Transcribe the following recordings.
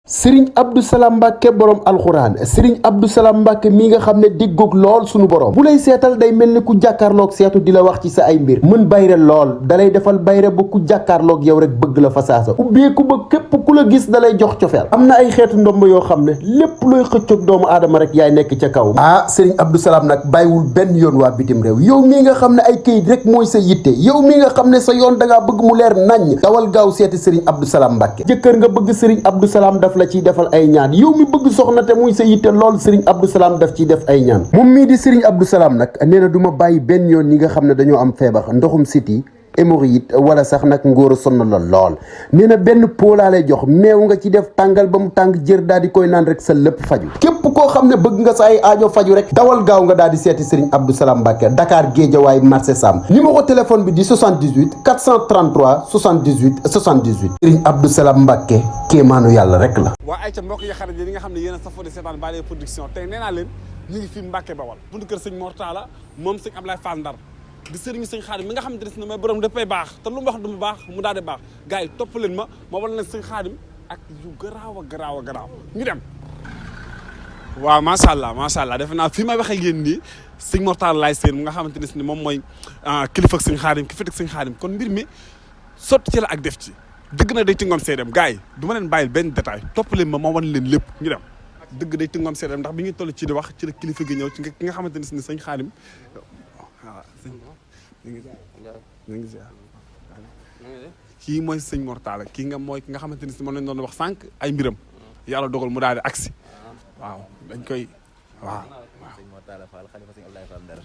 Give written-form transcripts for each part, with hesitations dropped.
Sëriñ Abdou Salam Mbàkke borom alxuraan sëriñ Abdou Salam Mbàkke mi nga xam ne diggoog lool sunu borom bu lay seetal day mel ni ku jàkkaarloog seetu di la wax ci sa ay mbir mën bayre lool dalay defal bayre ba ku jàkkaarloog yow rek bëgg la fa saasa ubbeeku ba képp ku la gis dalay jox cofeel am na ay xeetu ndomb yoo xam ne lépp looy xëccoog doomu aadama rek yaay nekk ca kaw sëriñ Abdou Salam nag bàyyiwul benn yoon waa bitim réew yow mii nga xam ne ay këyit rek mooy sa yitte yow mii nga xam ne sa yoon dangaa bëgg mu leer naññ dawal gaaw seeti sëriñ Abdou Salam Mbàkke jëkkër nga bëgg sëriñ Abdou Salam daf la ciy defal ay ñaan yow mi bëgg soxna te muy sa yitte lool sëriñ Abdou Salam daf ciy def ay ñaan moom mii di sëriñ Abdou Salam nag nee na du ma bàyyi benn yoon ñi nga xam ne dañoo am feebar ndoxum siti hémorroïde wala sax nag ngóor a sonn la lool nee na benn pot laa lay jox meew nga ci def tàngal ba mu tàng jër daal di koy naan rek sa lépp faju képp koo xam ne bëgg nga sa ay aajo faju rek dawal gaaw nga daal di seeti sëriñ Abdou Salam Mbàkke Dakar Guédiawaye marché Sam numéro téléphone bi di 78 433 78 78 sëriñ Abdou Salam Mbàkke kéemaanu yàlla rek la. waa ay ca mbokk yi xarit yi nga xam ne yéen a safoo di seetaan Bale Production tey nee naa leen ñu ngi fi Mbàkke Bawal buntu kër sëñ Mor Talla moom sëñ Ablaye Fall Ndar di sëriñu sëñ Xaadim mi nga xamante ne mooy borom dafay baax te lu mu wax du mu baax mu daal di baax gars yi topp leen ma wala leen sëñ Xaadim ak yu garaaw a garaaw a garaaw ñu dem. waaw macha allah defe naa fii may waxee yéen nii sëñ Mor Talla laay seen mu nga xamante ne moom mooy kilifa ak sëñ Xaadim ki fi teg sëñ Xaadim kon mbir mi sotti ci la ak def ci dëgg na day tingoom seedem gars yi du ma leen bàyyil benn détail topp leen ma wan leen lépp ñu dem dëgg day tingoom seedem ndax bi ñu toll ci di wax ci la kilifa gi ñëw ci ki nga xamante ne sëñ Xaadim kii mooy sëñ Mor Talla kii nga mooy ki nga xamante ni si moom lañ doon wax sànq ay mbiram yàlla dogal mu daal di agsi waaw dañ koy waaw sëñ Mor Talla Fall xalifa sëñ Ablaye Fall Ndar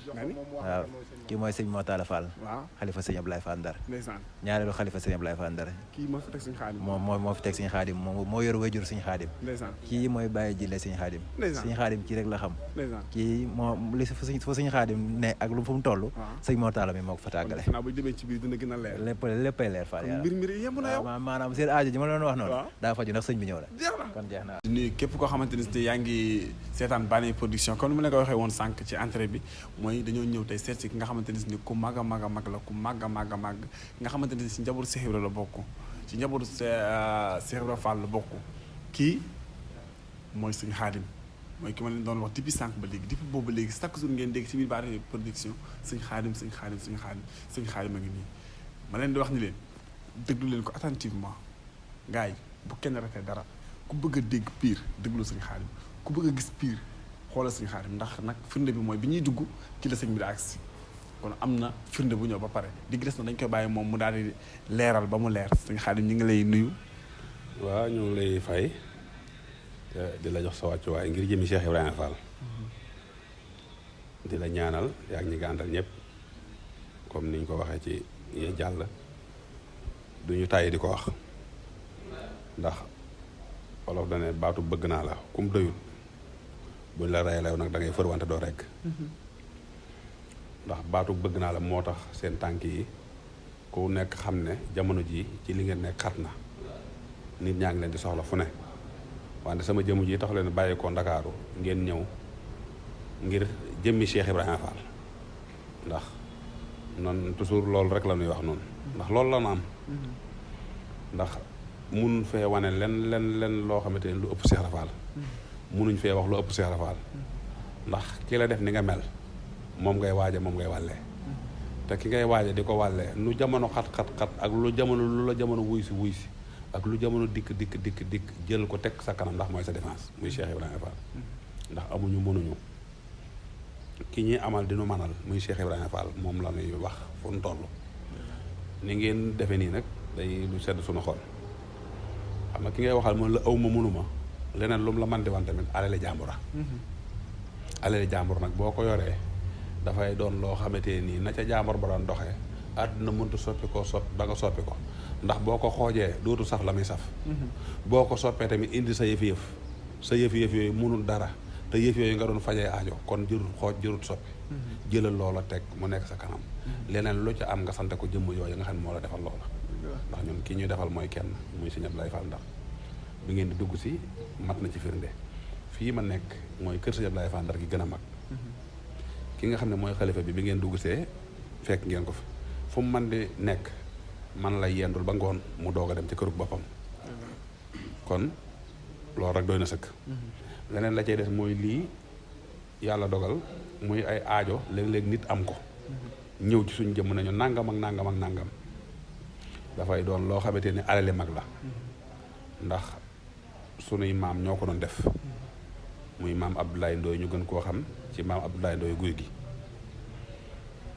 waaw kii mooy sëñ Mor Talla Fall waaw xalifa sëñ Ablaye Fall Ndar ndeysaan ñaareelu xalifa sëñ Ablaye Fall Ndar kii moo fi teg sëñ Xaadim moo fi teg sëñ Xaadim moo yor wayjur sëñ Xaadim ndeysaan kii mooy bàyyi jile sëñ Xaadim sëñ Xaadim kii rek la xam ndeysaan kii moo li fa sëñ Xaadim ne ak lu fu mu toll sëñ Mor Talla mi moo ko fa tàggale naa bu demee ci biir dina gën a leer léppay leer Fall yàlla mbir yemb na yow maanaam seen aajo ji ma doon wax noonu daa faju ndax sëñ bi ñëw na kon jeex na di nuyu képp koo xamante ni yaa ngi seetaan Bale Production comme ni ma la ko waxee woon sànq ci entrée bi mooy dañoo ñëw tey seet si ki nga xamante ni ku mag a mag a mag la ku mag a mag a mag nga xamante ni si njabootu Cheikh Ibra la bokk ci njabootu Cheikh Ibra Fall la bokk kii mooy sëñ Xaadim mooy ki ma leen doon wax depuis sànq ba léegi depuis boobu ba léegi chaque jour ngeen dégg ci biir Bale Production sëñ Xaadim a ngi nii ma leen di wax ni leen déglu leen ko attentivement gars yi bu kenn ratee dara ku bëgg a dégg pire déglu sëñ Xaadim ku bëgg a gis pire xoolal sëñ Xaadim ndax nag firnde bi mooy bi ñuy dugg ci la sëñ bi da agsi kon am na firnde bu ñëw ba pare di des na dañ koy bàyyi moom mu daal di leeral ba mu leer sëñ Xaadim ñu ngi lay nuyu. waaw ñu ngi lay fay di la jox sa wàccuwaay ngir jëmi Cheikh Ibrahima Fall di la ñaanal yaa ngi ñi gàndal ñëpp comme niñ ko waxee ci yi jàll duñu tàyyi di ko wax ndax wolof da ne baatu bëgg naa la kum doyut buñ la rey law nag da ngay fërwante doo rekk ndax baatu bëgg naa la moo tax seen tànk yi ku nekk xam ne jamono ji ci li ngeen nekk xat na nit ñaa ngi leen di soxla fu ne wante sama jëmu ji tax leen bàyyi ko Ndakaaru ngeen ñëw ngir jëmmi Cheikh Ibrahima Fall ndax noonu toujours loolu rek la ñuy wax noonu ndax loolu la na am ndax mun fee wane len loo xamante ne lu ëpp Cheikh Fall munuñ fee wax lu ëpp Cheikh Fall ndax ki la def ni nga mel moom ngay waaje moom ngay wàllee te ki ngay waaje di ko wàllee lu jamono xat ak lu la jamono wuy si ak lu jamono dikk jël ko teg sa kanam ndax mooy sa défense muy Cheikh Ibrahima Fall ndax amuñu mënuñu ki ñuy amal dinu manal muy Cheikh Ibrahima Fall moom la ñuy wax fu mu toll ni ngeen defe nii nag day lu sedd suñu xol xam nga ki ngay waxal moom la aw ma mënuma leneen lu mu la man di wan tamit alali jàmbura alali jàmbur nag boo ko yoree dafay doon loo xamante nii na ca jàmbur ba doon doxee àdduna mëntu soppi ko ba nga soppi ko ndax boo ko xoojee dootu saf la muy saf boo ko soppee tamit indi sa yëf yooyu mënul dara te yëf yooyu nga doon fajee aajo kon jërut xooj jërut soppi jëlal loola teg mu nekk sa kanam leneen lu ca am nga sante ko jëmm yooyu nga xam ne moo la defal loola ndax ñun kii ñuy defal mooy kenn muy sëñ Ablaye Fall Ndar bi ngeen di dugg si mat na ci firnde fii ma nekk mooy kër sëñ Ablaye Fall Ndar gi gën a mag ki nga xam ne mooy xalifa bi ngeen dugg see fekk ngeen ko fi fu mu man di nekk man lay yendul ba ngoon mu doog a dem ci kërug boppam kon loolu rek doy na sëkk. leneen la cay des mooy lii yàlla dogal muy ay aajo léeg-léeg nit am ko ñëw ci suñ jëmm nañu nangam ak nangam ak nangam dafay doon loo xamante ni alali mag la ndax sunuy maam ñoo ko doon def muy maam Abdoulaye Ndoye ñu gën koo xam ci maam Abdoulaye Ndoye guy gi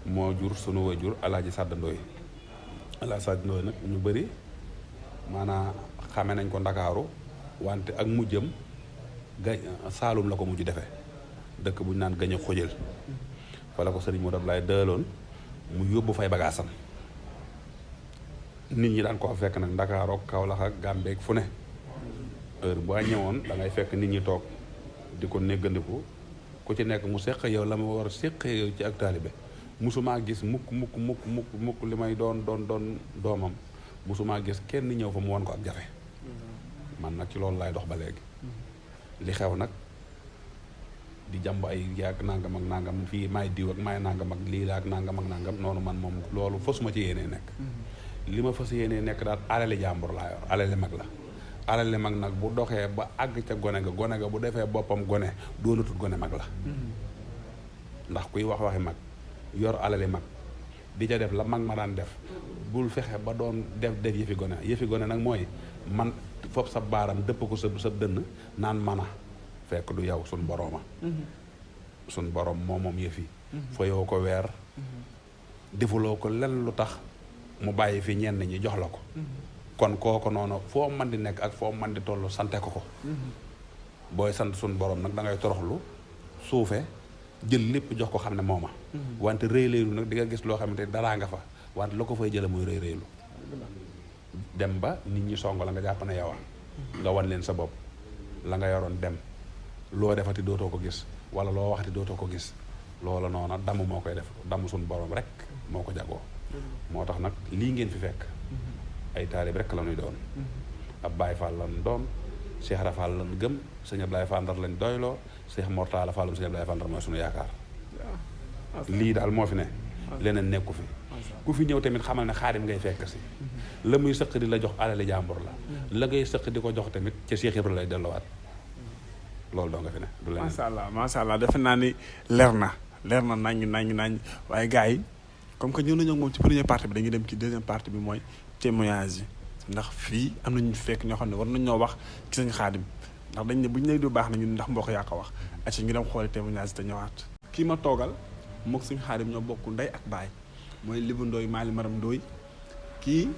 moo jur sunu waajur Alaaji Sàdd Ndoye Alaaji Sàdd Ndoye nag ñu bëri maanaam xame nañ ko Ndakaaru wante ak mujjam Saalum la ko mujj defee dëkk bu ñu naan gañ a xojal fa la ko sëriñ Modou Abdoulaye dëloon mu yóbbu fay bagaasam nit ñi daan ko fekk nag Ndakaaru ak Kaolack ak Gàmbeek fu ne heure boo ñëwoon da ngay fekk nit ñi toog di ko néggandiku ku ci nekk mu seq yow la ma war a seq yow ci ak taalibe musumaa gis mukk li may doon doomam musumaa gis kenn ñëw fa mu won ko ak jafe man nag ci loolu laay dox ba léegi li xew nag di jàmb ay yàgg nangam ak nangam fii maay diw ak maay nangam ak lii la ak nangam ak nangam noonu man moom loolu fasuma ci yéenee nekk li ma fas yéenee nekk daal alali jàmbur laa yor alali mag la alali mag nag bu doxee ba àgg ca gone ga bu defee boppam gone doonatut gone mag la ndax kuy waxi mag yor alali mag di ca def la mag ma daan def bul fexe ba doon def yëfi gone nag mooy man fopp sa baaram dëpp ko sa dënn naan mana fekk du yow suñ borooma suñ borom moom yëfi fayoo ko weer defuloo ko lenn lu tax mu bàyyi fi ñenn ñi jox la ko kon kooko noonu foo man di nekk ak foo man di toll sante ko booy sant suñ borom nag da ngay toroxlu suufe jël lépp jox ko xam ne mooma wante rëy rëylu nag di nga gis loo xamante daraa nga fa wante la ko fay jële muy rëy rëylu dem ba nit ñi song la nga jàpp ne yow nga wan leen sa bopp la nga yoroon dem loo defati dootoo ko gis wala loo waxati dootoo ko gis loola noona damm moo koy def damm suñ borom rek moo ko jagoo moo tax nag lii ngeen fi fekk ay taalib rek la ñuy doon ab Baay Faal lañ doon Cheikh Rafal lañ gëm sëñ Ablaye Fall Ndar lañ doyloo Cheikh Mortala Fallum sëñ Ablaye Fall Ndar mooy suñu yaakaar lii daal moo fi ne leneen nekku fi ku fi ñëw tamit xamal ne Xaadim ngay fekk si la muy sëq di la jox alali jàmbur la ngay sëq di ko jox tamit ca Cheikh Ibra lay delluwaat loolu doo nga fi ne du leneen macha allah defe naa ni leer na nañ waaye gars yi comme que ñëw nañoo moom ci première partie bi dañuy dem ci deuxième partie bi mooy témoignage yi ndax fii am nañu fekk ñoo xam ne war nañ ñoo wax ci sëñ Xaadim ndax dañ ne bu ñu lay du baax na ñun ndax mbokk yaa ko wax ac ñu dem xooli témoignage te ñëwaat kii ma toogal mook sëñ Xaadim ñoo bokk ndey ak baay mooy Libu Ndooy Maali Maram Ndooy kii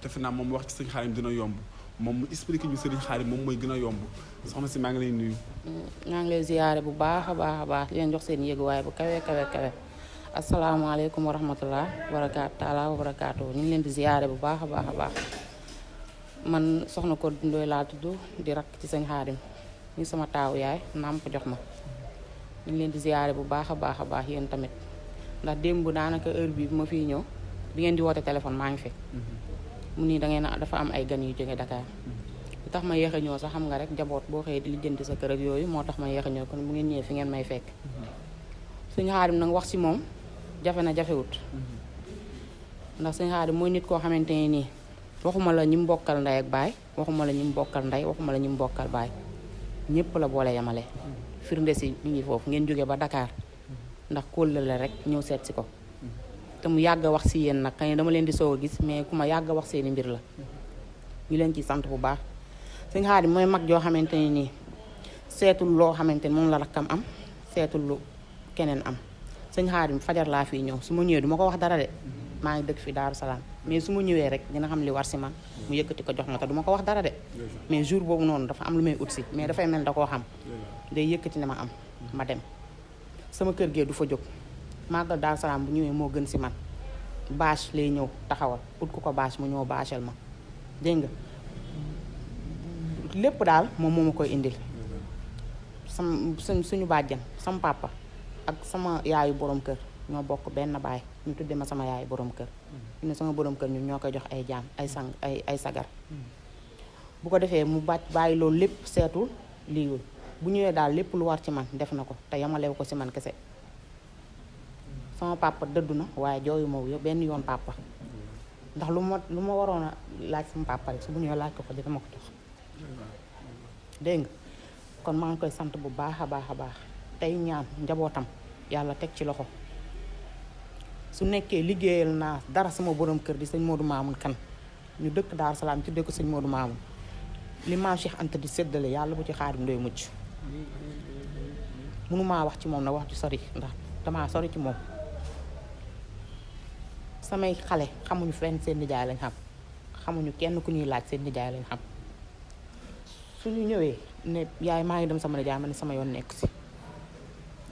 defe naa moom wax ci sëñ Xaadim dina yomb moom mu expliqué ñu sëriñ Xaadim moom mooy gën a yomb soxna si maa ngi lay nuyu. maa ngi lay ziyaare bu baax a baax leen jox seen yéeguwaay bu kawe asalaamaaleykum wa rahmatulah taala wa barakaatu ñu ngi leen di ziyaare bu baax a baax man soxna ko Ndooy laa tudd di rakk ci sëñ Xaadim ñu sama taawu yaay naam ko jox ma ñu ngi leen di ziyaare bu baax a baax yéen tamit ndax démb daanaka heure bi ma fiy ñëw bi ngeen di woote téléphone maa ngi fi mu nii dafa am ay gan yu jóge Dakar lu tax ma yéex a ñëw sax xam nga rek njaboot boo xëyee di lijjanti sa kër ak yooyu moo tax ma yéex a ñëw kon bu ngeen ñëwee fi ngeen may fekk sëñ Xaadim nag wax ci moom jafe na jafewut ndax sëñ Xaadim mooy nit koo xamante ne nii waxuma la ñi mu bokkal ndey ak baay waxuma la ñi mu bokkal ndey waxuma la ñi mu bokkal baay ñëpp la boole yamale firnde si ñu ngi foofu ngeen jóge ba Dakar ndax kóllëre rek ñëw seet si ko te mu yàgg a wax si yéen nag xëy na dama leen di soog a gis mais ku ma yàgg a wax seeni mbir la ñu leen ciy sant bu baax sëñ Xaadim mooy mag joo xamante ne nii seetul loo xamante ni moom la rakkam am seetul lu keneen am sëñ Xaadim fajar laa fii ñëw su ma ñëwee du ma ko wax dara de maa ngi dëkk fi Daaru Salaam mais su ma ñëwee rek dina xam li war si man mu yëkkati ko jox ma te du ma ko wax dara de mais jour boobu noonu dafa am lu may ut si mais dafay mel da koo xam day yëkkati ne ma am ma dem sama kër gee du fa jóg màggal Daaru Salaam bu ñëwee moo gën si man bâche lay ñëw taxawal ut ko bâche mu ñëw bâchel ma dégg nga lépp daal moom moo ma koy indil suñu bàjjan sama papa ak sama yaayu borom kër ñoo bokk benn baay ñu tudde ma sama yaayu borom kër ñu ne sama borom kër ñun ñoo koy jox ay jaam ay sagar bu ko defee mu bàyyi loolu lépp seetul liiwul bu ñëwee daal lépp lu war ci man def na ko te yamalew ko si man kese sama papa dëddu na waaye jooyu ma benn yoon papa ndax lu ma waroon a laaj sama papa rek su bu ñëwee laaj ko dama ko jox dégg nga kon maa ngi koy sant bu baax a baax a baax tey ñaan njabootam yàlla teg ci loxo su nekkee liggéeyal naa dara sama borom kër di sëñ Modou Mamoun Kane ñu dëkk Daaru Salaam tuddee ko sëñ Modou Mamoun li maam Cheikh Anta di séddale yàlla bu ci Xaadim Ndoye mucc mënumaa wax ci moom na wax ju sori ndax damaa sori ci moom samay xale xamuñu fenn seen nijaay lañ xam xamuñu kenn ku ñuy laaj seen nijaay lañ xam suñu ñëwee ne yaay maa ngi dem sama nijaay ma ne sama yoon nekk si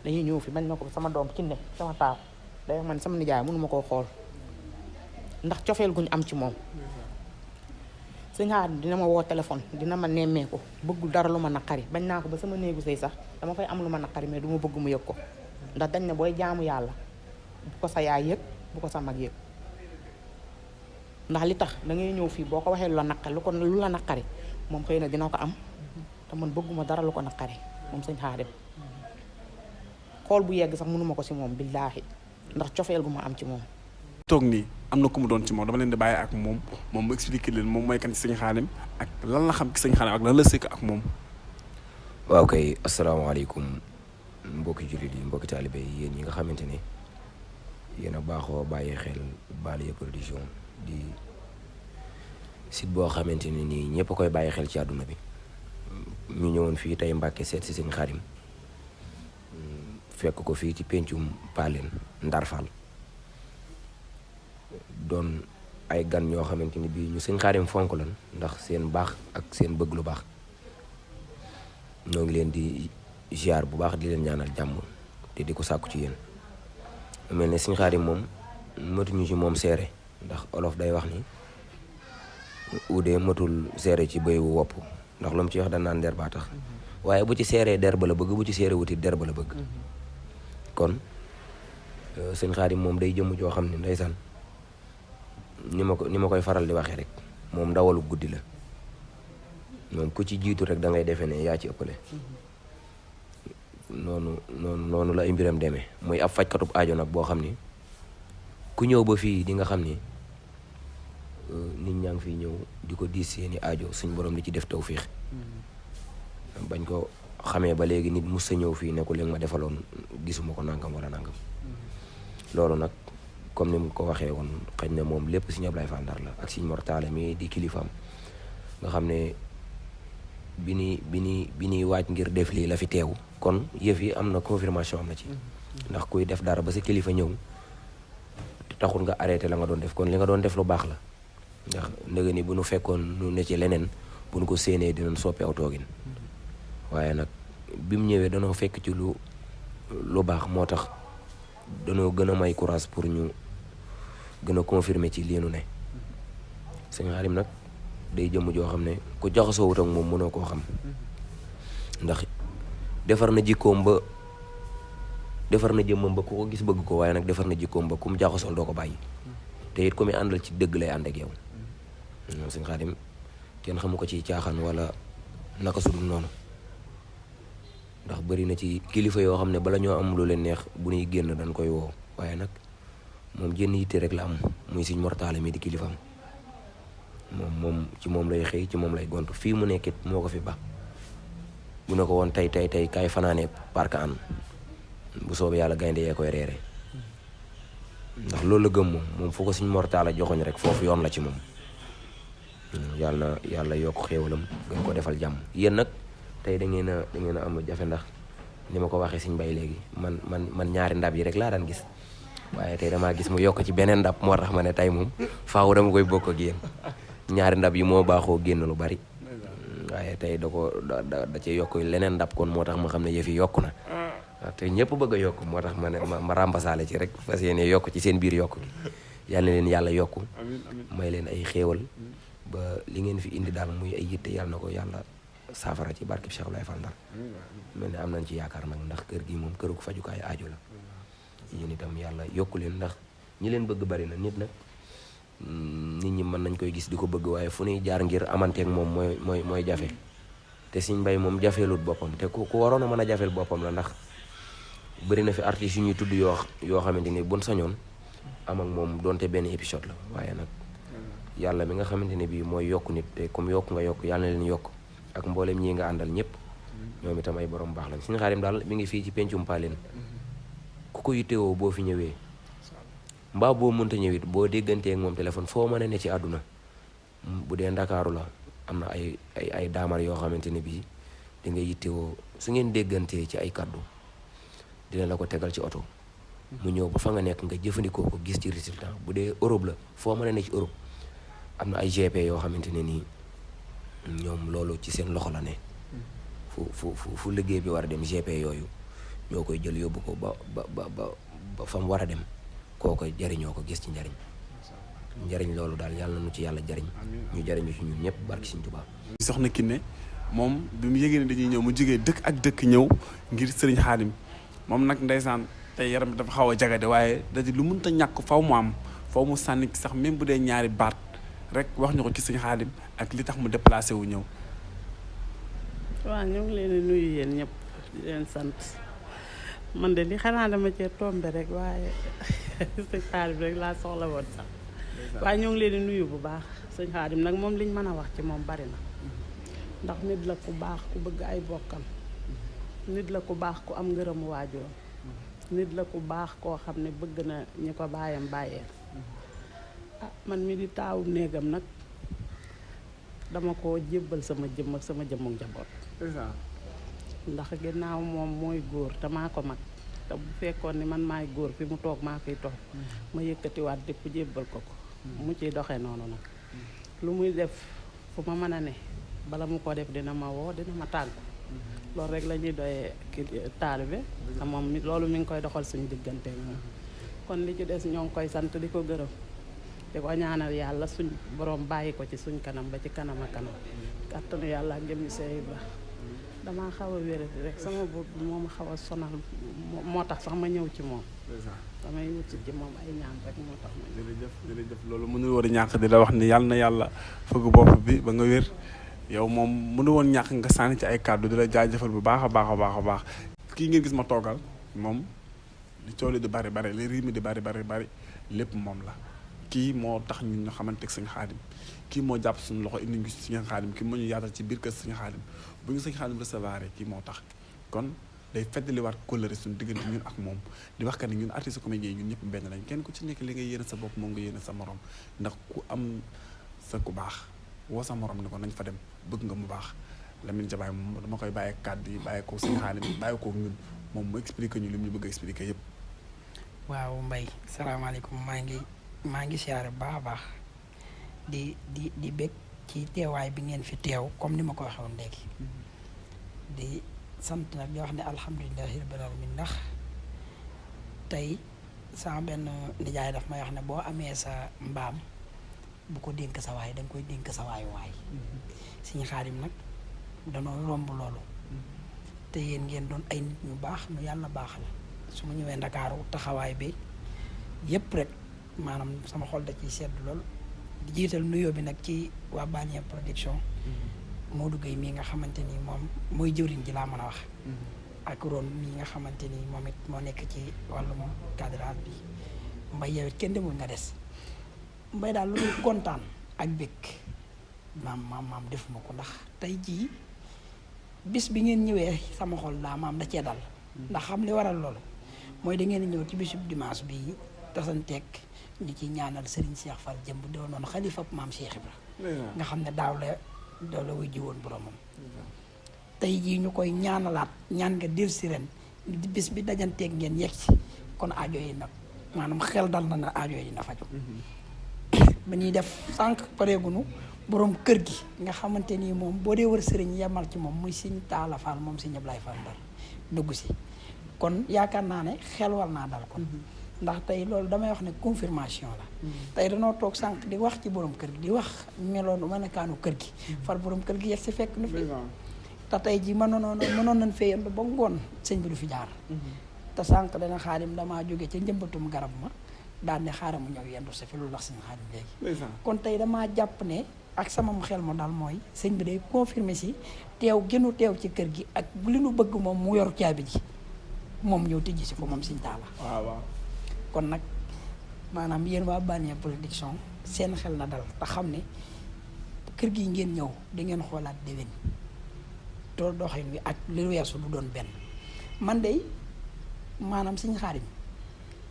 dañuy ñëw fi bañ na ko sama doom ci ne sama taaw day man sama nijaay mënuma koo xool ndax cofeel guñ am ci moom sëñ Xaadim dina ma woo téléphone dina ma nemmeeku bëggul dara lu ma naqari bañ naa ko ba sama néegu sëy sax dama fay am lu ma naqari mais du ma bëgg mu yëg ko ndax dañ ne booy jaamu yàlla bu ko sa yaay yëg bu ko sa mag yëg ndax li tax da ngay ñëw fii boo ko waxee lu la naqari lu la naqari moom xëy na dina ko am te man bëgguma dara lu ko naqari moom sëñ Xaadim xool bu yegg sax mënuma ko si moom billaahi ndax cofeel gu ma am ci moom toog nii am na ku mu doon ci moom dama leen di bàyyi ak moom mu expliqué leen moom mooy kan ci sëñ Xaadim ak lan la xam ci sëñ Xaadim ak lan la sëkk ak moom. waaw kay asalaamaaleykum mbokki jullit yi mbokki taalibe yi yéen ñi nga xamante ne yéen a baaxoo bàyyi xel Baaliya Production di site boo xamante ne nii ñëpp a koy bàyyi xel ci àdduna bi ñu ñëwoon fii tey Mbàkke seet si sëñ Xaadim fekk ko fii ci pencum Paaleen Ndar Fall doon ay gan ñoo xamante ni bii ñu sëñ Xaadim fonk lan ndax seen baax ak seen bëgg lu baax ñoo ngi leen di ziar bu baax di leen ñaanal jàmm te di ko sàkku ci yéen mel ne sëñ Xaadim moom matuñu ci moom seere ndax olof day wax ni uudee matul seere ci bëy wu wopp ndax lu mu ci wax da naan der baa tax waaye bu ci seeree der ba la bëgg bu ci seere wuti der ba la bëgg kon sëñ Xaadim moom day jëmm joo xam ne ndeysaan ni ma koy faral di waxee rek moom ndawalu guddi la moom ku ci jiitu rek da ngay defee ne yaa ci ëppale noonu la ay mbiram demee muy ab fajkatub aajo nag boo xam ni ku ñëw ba fii di nga xam ni nit ñaa ngi fiy ñëw di ko diis seeni aajo suñ borom di ci def tawfiix bañ ko xamee ba léegi nit mus sa ñëw fii ne ko li nga ma defaloon gisuma ko nangam wala nangam loolu nag comme ni mu ko waxee woon xëy na moom lépp Sëñ Ablaye Fall Ndar la ak Sëñ Mor Talla mi di kilifaam nga xam ne bi ñuy waaj ngir def lii la fi teew kon yëf yi am na confirmation am na ci ndax kuy def dara ba sa kilifa ñëw taxul nga arrêté la nga doon def kon li nga doon def lu baax la ndax ndëgë ni bu nu fekkoon nu ne ci leneen bu nu ko séenee dinañ soppi aw toogin waaye nag bi mu ñëwee danoo fekk ci lu baax moo tax danoo gën a may courage pour ñu gën a confirmer ci lii nu ne sëñ Xaadim nag day jëmm joo xam ne ku jaxasoo wut ak moom mënoo koo xam ndax defar na jikkoom ba defar na jëmmam ba ku ko gis bëgg ko waaye nag defar na jikkoom ba ku mu jaxasool doo ko bàyyi te it ku muy àndal ci dëgg lay ànd ak yow moom sëñ Xaadim kenn xamu ko ci caaxaan wala naka su dul noonu ndax bëri na ci kilifa yoo xam ne bala ñoo am lu leen neex bu ñuy génn dañ koy woo waaye nag moom jenn yitte rek la am muy Sëñ Mor Talla mi di kilifaam moom ci moom lay xëy ci moom lay gont fii mu nekkit moo ko fi ba bu ne ko woon tey kaay fanaane parc an bu soobee yàlla gaynde yee koy reere ndax loolu la gëm moom fu ko Sëñ Mor Talla joxoñ rek foofu yoon la ci moom yàlla yokk xéewalam gën ko defal jàmm yéen nag tey da ngeen a am lu jafe ndax ni ma ko waxee Sëñ Mbay léegi man ñaari ndab yi rek laa daan gis waaye tey damaa gis mu yokk ci beneen ndab moo tax ma ne tey moom faaw dama koy bokk ak yéen ñaari ndab yi moo baaxoo génn lu bari waaye tey da ci yokk leneen ndab kon moo tax ma xam ne yëf yi yokku na te ñëpp bëgg a yokk moo tax ma ne ma ràmbasaale ci rek fas yéene yokk ci seen biir yokk gi yal na leen yàlla yokku may leen ay xéewal ba li ngeen fi indi daal muy ay yitte yàlla na ko yàlla saafara ci barkeb Cheikh Ablaye Fall Ndar mel ne am nañ ci yaakaar nag ndax kër gi moom këru fajukaay aajo la yéen itam yàlla yokku leen ndax ñi leen bëgg bari na nit nag nit ñi mën nañ koy gis di ko bëgg waaye fu ñuy jaar ngir amanteeg moom mooy jafe te Sëñ Mbay moom jafeelut boppam te ku waroon a mën a jafeel boppam la ndax bëri na fi artistes yu ñuy tudd yoo xamante ni buñ sañoon am ak moom donte benn épisode la waaye nag yàlla mi nga xamante ne bii mooy yokk nit te comme yokk nga yokk yàlla na leen yokk ak mboolem ñii nga àndal ñëpp ñoom itam ay borom baax lañ. Sëñ Xaadim daal mi ngi fii ci pencum Paleen ku ko yittewoo boo fi ñëwee mbaa boo mënta ñëwit boo déggantee ak moom téléphone foo mën a ne ci àdduna bu dee Ndakaaru la am na ay daamar yoo xamante ne bii di nga yittewoo su ngeen déggantee ci ay kàddu dina la ko tegal ci oto mu ñëw ba fa nga nekk nga jëfandikoo ko gis ci résultat. bu dee Europe la foo mën a ne ci Europe am na ay GP yoo xamante ne nii ñoom loolu ci seen loxo la ne fu liggéey bi war a dem GP yooyu ñoo koy jël yóbbu ko ba fa mu war a dem koo koy jariñoo ko gis ci njariñ loolu daal yàlla na nu ci yàlla jariñ ñu jariñu ci ñun ñëpp barki Sëñ Tuubaa. soxna Kiné moom bi mu yëgee ne dañuy ñëw mu jógee dëkk ak dëkk ñëw ngir sëriñ Xaadim moom nag ndeysaan tey yaram bi dafa xaw a jagade waaye da di lu mënta ñàkk faw mu am faw mu sànni sax même bu dee ñaari baat rek wax ñu ko ci sëriñ Xaadim ak li tax mu déplacé wu ñëw. waaw ñu ngi leen di nuyu yéen ñëpp di leen sant man de li xanaa dama cee tombe rek waaye sëñ Xaadim rek laa soxla woon sax waaye ñoo ngi leen di nuyu bu baax sëñ Xaadim nag moom liñ mën a wax ci moom bari na ndax nit la ku baax ku bëgg ay bokkam nit la ku baax ku am ngërëmu waajur nit la ku baax koo xam ne bëgg na ñi ko bàyyam bàyyeel man mi di taawu néegam nag dama ko jébbal sama jëmm ak sama jëmmu njaboot ndax ginnaaw moom mooy góor te maa ko mag te bu fekkoon ni man maay góor fi mu toog maa fiy toog ma yëkkatiwaat dépp jébbal ko mu ciy doxee noonu nag lu muy def fu ma mën a ne bala mu ko def dina ma woo dina ma tàggu loolu rek la ñuy doyee taalibe te moom loolu mi ngi koy doxal suñu diggante moom kon li ci des ñoo ngi koy sant di ko gërëm di ko ñaanal yàlla suñ borom bàyyi ko ci suñ kanam ba ci kanam a kanam kàttanu yàlla ak jëmmi Seex Ibra damaa xaw a wérati rek sama bopp moo ma xaw a sonal moo tax sax ma ñëw ci moom damay wut ci moom ay ñaan rek moo tax ma jërëjëf loolu mënul woon ñàkk di la wax ni yàlla na yàlla fëgg bopp bi ba nga wér yow moom mënu woon ñàkk nga sànni ci ay kàddu di la jaajëfal bu baax a baax a baax a baax kii ngeen gis ma toogal moom li coow li di bari bari li riimi di bari lépp moom la kii moo tax ñun ñu xamante Sëñ Xaadim kii moo jàpp suñu loxo indi ñu Sëñ Xaadim kii moo ñu yaatal ci biir kër Sëñ Xaadim bu ñu Sëñ Xaadim recevoir kii moo tax kon day feddaliwaat kóllëre suñu diggante ñun ak moom di wax que ni ñun artiste comédien yi ñun ñëpp benn lañ kenn ku ci nekk li nga yéene sa bopp moom nga yéene sa morom ndax ku am sa ku baax woo sa morom ni ko nañ fa dem bëgg nga mu baax Lamine Jabaay moom dama koy bàyyi kàddu yi bàyyi ko Sëñ Xaadim bàyyi ko ñun moom mu expliqué ñu li mu ñu bëgg a expliqué yëpp. waaw Mbaye salaamaaleykum maa ngi siyaare bu baax a baax di bég ci teewaay bi ngeen fi teew comme ni ma ko waxee woon léegi di sant nag di wax ne alhamdulilahi rabbil alamin ndax tey sama benn nijaay daf may wax ne boo amee sa mbaam bu ko dénk sa waay danga koy dénk sa waay Sëñ Xaadim nag danoo romb loolu te yéen ngeen doon ay nit ñu baax nu yàlla baax la su ma ñëwee Ndakaaru taxawaay bi yépp rek maanaam sama xol da ciy sedd lool di jiital nuyoo bi nag ci waa Bannière Production Modou Gueye mii nga xamante ni moom mooy jëwriñ ji laa mën a wax ak Ron mii nga xamante ni moom it moo nekk ci wàllum cadrage bi Mbaye yow it kenn demul nga des Mbaye daal lu muy kontaan ak bëgg maam defuma ko ndax tey jii bis bi ngeen ñëwee sama xol daa maam da cee dal ndax xam li waral loolu mooy da ngeen ñëw ci bisub dimanche bi tasanteeg ñu ci ñaanal Serigne Cheikh Fall jëmb doon noonu xalifa maam Cheikh Ibra nga xam ne daaw la wuy ji woon boromam tey jii ñu koy ñaanalaat ñaan nga dir si ren di bis bi dajanteeg ngeen yegg si kon aajo yi nag maanaam xel dal na aajo yi na faju ba ñuy def sànq pareegunu borom kër gi nga xamante ni moom boo dee wër sëriñ yemal ci moom muy Sëñ Taala Fall moom Sëñ Ablaay Fall Ndar dugg si kon yaakaar naa ne xel war naa dal kon ndax tey loolu damay wax ne confirmation la tey danoo toog sànq di wax ci borom kër gi di wax meloonu melokaanu kër gi far borom kër gi yegg si fekk nu fi te tey ji mënoon nañ fee yendu ba ngoon sëñ bi du fi jaar te sànq dana Xaadim damaa jóge ca njëmbatum garab ma daan ne xaaral mu ñëw yendu si fi lu lax Sëñ Xaadim léegi kon tey damaa jàpp ne ak sama xel mu daal mooy sëñ bi day confirmer si teew gënu teew ci kër gi ak li nu bëgg moom mu yor caabi ji moom ñëw tijji si ko moom Sëñ Taala waaw kon nag maanaam yéen waa Bannière Production seen xel na dal te xam ne kër gi ngeen ñëw da ngeen xoolaat déwén to doxin wi ak li weesu du doon benn man de maanaam Sëñ Xaadim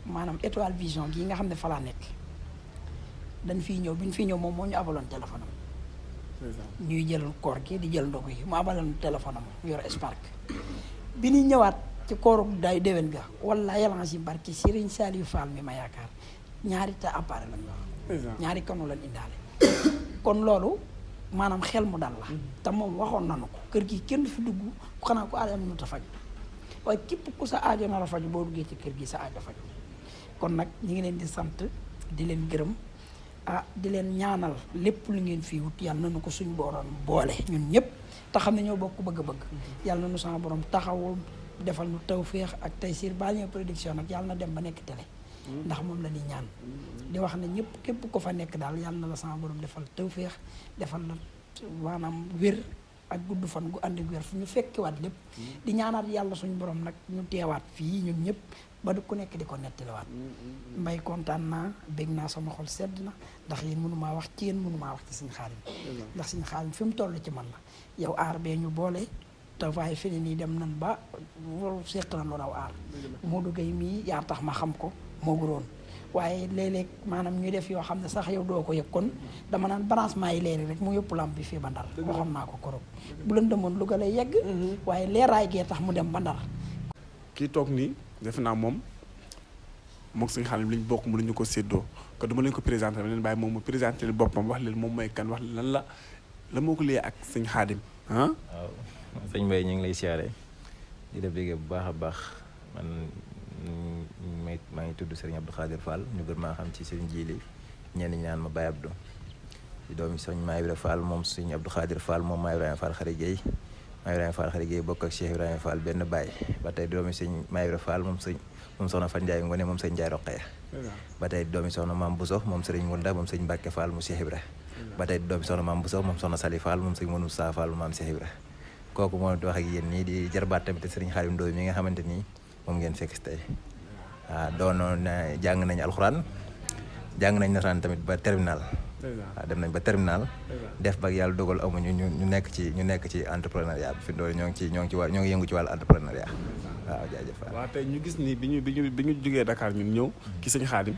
maanaam Étoile Vision gii nga xam ne fa laa nekk dañ fiy ñëw bi ñu fiy ñëw moom moo ñu abaloon téléphone am ñuy jël koor gi di jël ndogu yi mu abaloon téléphone am yor Spark bi ñuy ñëwaat ci kooru day déwén ga wala yàlla si barki Serigne Saliou Fall mi ma yaakaar ñaari te appareil lañ wax ñaari kanu lañ indaale kon loolu maanaam xel mu dal la te moom waxoon nanu ko kër gi kenn fi dugg xanaa ko aajo mënut a faju waaye képp ku sa aajo na la faju boo duggee ci kër gi sa aajo faju kon nag ñi ngi leen di sant di leen gërëm di leen ñaanal lépp lu ngeen fii wut yàlla nañu ko suñ borom boole ñun ñëpp te xam ne ñoo bokk bëgg-bëgg yàlla nañu sama borom taxawul defal nu tawféex ak Taysiir Balien Production nag yàlla na dem ba nekk télé ndax moom la ñuy ñaan di wax ne ñëpp képp ko fa nekk daal yàlla na la sama borom defal tawféex defal la maanaam wér ak gudd fan gu ànd ak wér fu ñu fekkiwaat lépp di ñaanaat yàlla suñu borom nag ñu teewaat fii ñun ñëpp ba du ku nekk di ko nettaliwaat mbay kontaan naa bég naa sama xol sedd na ndax yéen mënumaa wax ci yéen mënumaa wax ci Sëñ Xaadim ndax Sëñ Xaadim fi mu toll ci man la yow aar bee ñu boole te waaye fi ne nii dem nan ba seq na lu raw aar Modou Gueye mii yaa tax ma xam ko moo guroon waaye léeg-léeg maanaam ñuy def yoo xam ne sax yow doo ko yëg kon dama naan branchement yi leeri rek mu yëpp lamp bi fii ba Ndar waxoon naa ko korog bu leen demoon Louga lay yegg waaye leeraay gee tax mu dem ba Ndar kii toog nii defe naa moom moog Sëñ Xaadim liñ bokk mu lu ñu ko séddoo kon dama leen ko présenté dama leen bàyyi moom mu présenté leen boppam wax leen moom mooy kan wax lan la moo ko liyee ak Sëñ Xaadim waaw sëñ Mbaye ñu ngi lay siyaare di la béggee bu baax a baax man maa ngi tudd Serigne Abdou Khadir Fall ñu gën maa xam ci Serigne Djili ñenn ñi naan ma Baye Abdou di doomi Sëñ Maam Ibra Fall moom Serigne Abdou Khadir Fall moom Maam Ibrahima Fall Xari Gueye Maam Ibrahima Fall Xari Gueye bokk ak Cheikh Ibrahima Fall benn baay ba tey doomi Sëñ Maam Ibra Fall moom soxna Fan Ndiaye Ngone moom Sëñ Ndiaye Roqaya ba tey doomi soxna Maam Bousso moom Serigne Wunda moom Sëñ Mbacke Fall mu Cheikh Ibra ba tey doomi soxna Maam Bousso moom soxna Sali Fall moom Sëñ Mounou Sa Fall Maam Cheikh Ibra kooku moo di wax ak yéen nii di jarbaat tamit Serigne Xaadim Ndoye mi nga xamante nii moom ngeen fekk si tey waaw doonoon jàng nañ alxuraan jàng nañ nasaraan tamit ba terminal waaw dem nañ ba terminal def ba yàlla dogal amuñu ñu nekk ci entrepreneuriat bi fi doole ñoo ngi yëngu ci wàllu entrepreneuriat waaw jaajëf waaw tey ñu gis ni bi ñu jógee Dakar ñun ñëw ki Sëñ Xaadim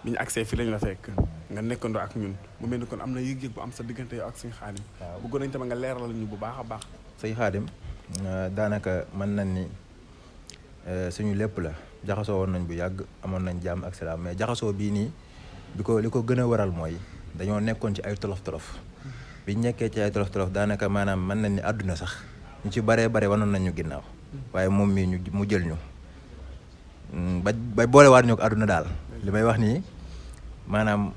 bi ñu accès fii lañ la fekk nga nekkandoo ak ñun mu mel ni kon am na yëg-yëg bu am sa diggante yow ak Sëñ Xaadim bëggoon nañ tamit nga leeralal ñu bu baax a baax Sëñ Xaadim daanaka mën nañ ni suñu lépp la jaxasoo woon nañ bu yàgg amoon nañ jàmm ak salaam mais jaxasoo bii nii li ko gën a waral mooy dañoo nekkoon ci ay tolof-tolof biñ nekkee ci ay tolof-tolof daanaka maanaam mën nañ ni àdduna sax ñu ci baree bare wanoon nañ ñu ginnaaw waaye moom mii mu jël ñu ba boolewaat ñu ko àdduna daal li may wax nii maanaam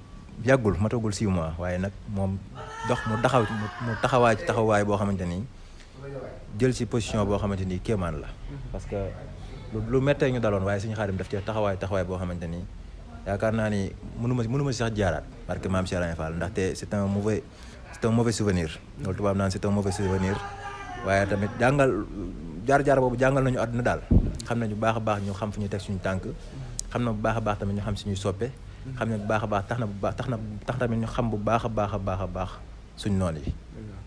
yàggul matagul 6 mois waaye nag moom mu taxawaay ci taxawaay boo xamante ni jël ci position boo xamante ni kéemaan la parce que lu méttee ñu daloon waaye Sëñ Xaadim daf ci taxawaay boo xamante ni yaakaar naa ni mënuma si sax jaaraat parce que maam Cheikh Ibra Fall ndaxte c'est un mauvais souvenir loolu tubaab naan c'est un mauvais souvenir waaye tamit jaar boobu jàngal nañu àdduna daal xam nañu baax a baax ñu xam fu ñu teg suñu tànk xam na bu baax a baax tamit ñu xam suñuy soppe xam ne bu baax a baax tax tamit ñu xam bu baax a baax suñ noon yi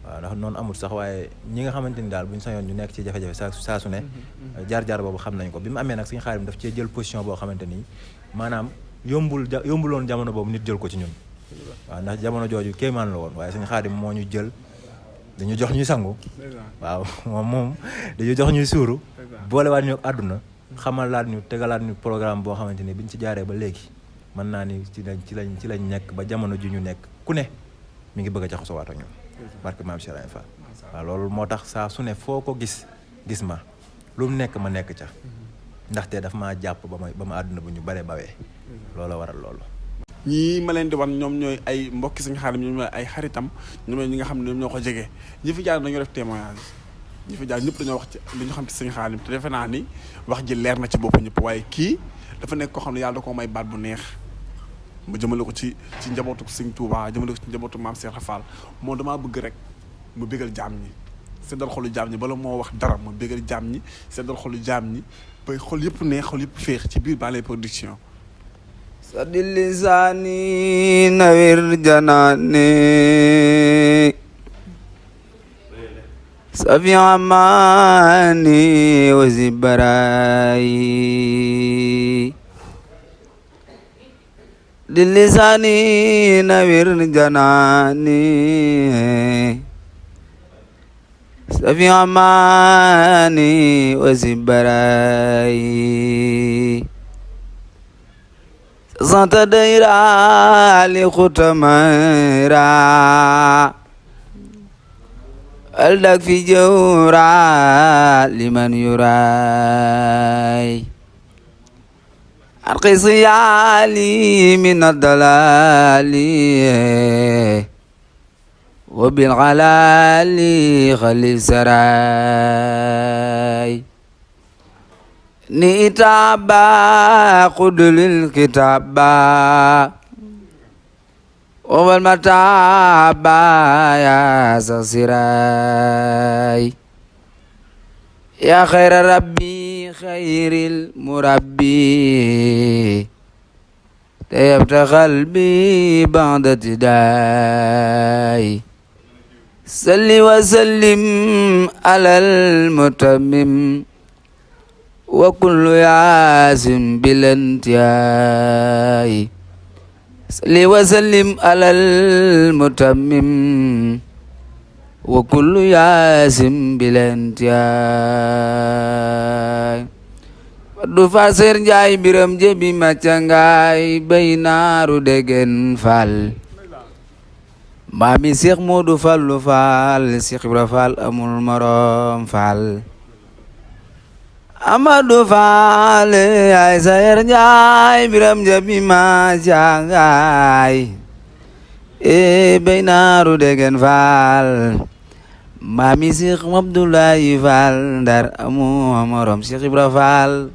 waaw ndax noonu amul sax waaye ñi nga xamante ni daal bu ñu sañoon ñu nekk ci jafe-jafe saa su ne jaar boobu xam nañ ko bi mu amee nag Sëñ Xaadim daf cee jël position boo xamante ni maanaam yombuloon jamono boobu nit jël ko ci ñun waaw ndax jamono jooju kéemaan la woon waaye Sëñ Xaadim moo ñu jël dañu jox ñuy sangu waaw moom dañu jox ñuy suuru boolewaat ñu àdduna xamalaat ñu tegalaat ñu programme boo xamante ni biñ ci jaaree ba léegi mën naa ni ci lañ nekk ba jamono ji ñu nekk ku ne mi ngi bëgg a jaxasoo waat ak ñun barke maam Cheikh Ibra Fall waaw loolu moo tax saa su ne foo ko gis ma lu mu nekk ma nekk ca ndaxte daf maa jàpp ba ma àdduna bu ñu bare bawee loolu waral loolu ñii ma leen di wan ñoom ñooy ay mbokki Sëñ Xaadim ñoom ñooy ay xaritam ñoom ñooy ñi nga xam ne ñoom ñoo ko jege ñi fi jaar dañoo def témoignage ñi fi jaar ñëpp dañoo wax ci li ñu xam ci Sëñ Xaadim te defe naa ni wax ji leer na ci bopp ñëpp waaye kii dafa nekk koo xam ne yàlla da koo may baat bu neex mu jëmale ko ci njabootu Sëñ Tuubaa jëmale ko ci njabootu maam Cheikh Ibra Fall moo damaa bëgg rek mu bégal jaam ñi seddal xolu jaam ñi bala moo wax dara mu bégal jaam ñi seddal xolu jaam ñi ba xol yëpp neex xol yëpp féex ci biir Balien Production sadi lisaani nawir janaane سفي عماني وزبراي للساني نوير جناني سفي عماني وزبراي زنت ديرا لختميرا ألدك في جورا لمن يراي أرقي صيالي من الضلال وبالغلال خلي سراي نيتابا قدل الكتابا والمتابا يا سسراي يا خير ربي خير المربي طيبت قلبي بعد ابتداي صل وسلم على المتمم وكل ياسم بالانتهاء صل وسلم على المتمم وكل ياسم بالانتهاء du faser njaay biram jebi macangaay bay naaru degen fal maami Seex Moodu Fallu Fall Seex Ibra Fall amul morom Fall Amadu Fall ay sayer njaay biram jebi macangaay bay naaru degen Fall maami Seex Abdoulaye Fall Ndar amul morom Seex Ibra Fall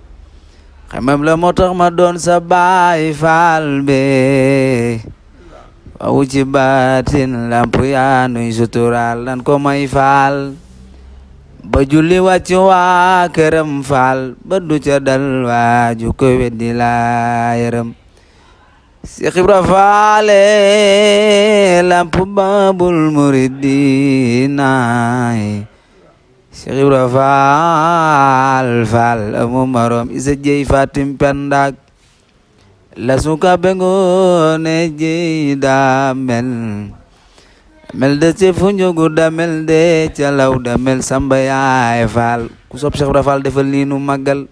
xamam la moo tax ma doon sa baay Faal be wawu ci baatin lamp yaa nuy sutural nan ko may Faal ba julli wàcc waa këram Faal ba du ca dal waaju ko weddi laa yërëm Seex Ibra Faale lamp Baabul Muridiina Seex Ibra Faal Faal amu marom isa jey fatim pendak la suka bengone jey da mel de ci funjugu da mel de ca law da mel samba yaay Faal ku sopp Seex Ibra Faal defal nii nu màggal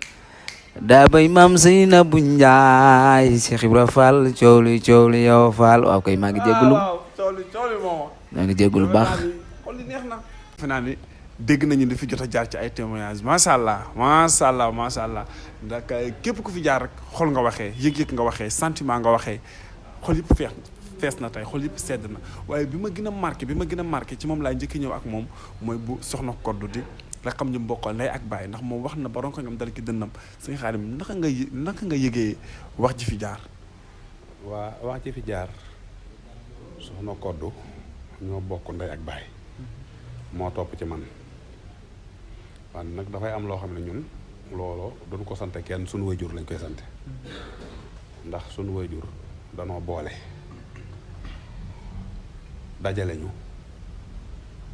daa bay maam Seyna bu Njaay Seex Ibra Faal coow li yow Faal waaw kay maa ngi jéggulu baax dégg nañu li fi jot a jaar ci ay témoignages macha allah ndax képp ku fi jaar rek xol nga waxee yëg-yëg nga waxee sentiment nga waxee xol yëpp fees na tey xol yëpp sedd na waaye bi ma gën a marqué ci moom laay njëkk ñëw ak moom mooy bu soxna Koddu di la xam ñu mbokkal ndey ak baay ndax moom wax na ba ronko ngam dal ki dënnam sëñ Xaadim naka nga yëgee wax ji fi jaar. waa wax ji fi jaar soxna Koddu ñoo bokk ndey ak baay moo topp ci man. waaye nag dafay am loo xam ne ñun looloo duñ ko sante kenn sunu wayjur lañ koy sante ndax sunu wayjur danoo boole dajale ñu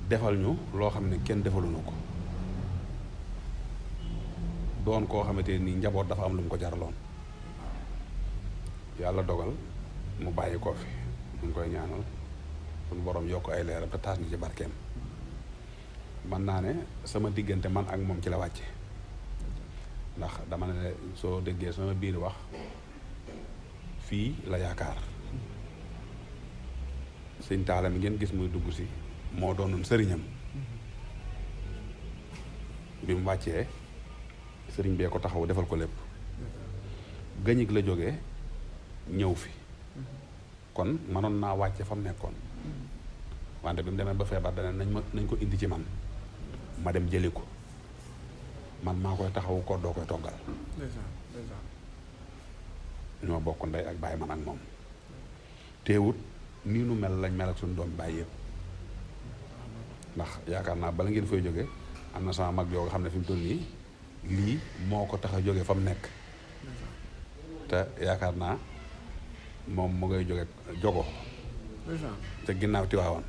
defal ñu loo xam ne kenn defaluñu ko doon koo xamante ni njaboot dafa am lu mu ko jaraloon yàlla dogal mu bàyyi ko fi ñu koy ñaanal sunu borom yokk ay leeram te taas ñu ci barkeem man naa ne sama diggante man ak moom ci la wàcce ndax dama ne soo déggee sama biir wax fii la yaakaar sëñ Taala mi ngeen gis muy dugg si moo doonoon sëriñam bi mu wàccee sëriñ bee ko taxaw defal ko lépp gëñig la jógee ñëw fi kon mënoon naa wàcce fa mu nekkoon wante bi mu demee ba feebar dana nañ ko indi ci man ma dem jëli ko man maa koy taxawu ko doo koy toggal ñoo bokk ndey ak baay man ak moom teewut nii nu mel lañ mel ak suñu doom baay yëpp ndax yaakaar naa bala ngeen fay jóge am na sama mag yoo nga xam ne fi mu toll nii lii moo ko tax a jóge fa mu nekk te yaakaar naa moom mu ngay jóge jogo te ginnaaw Tiwaawan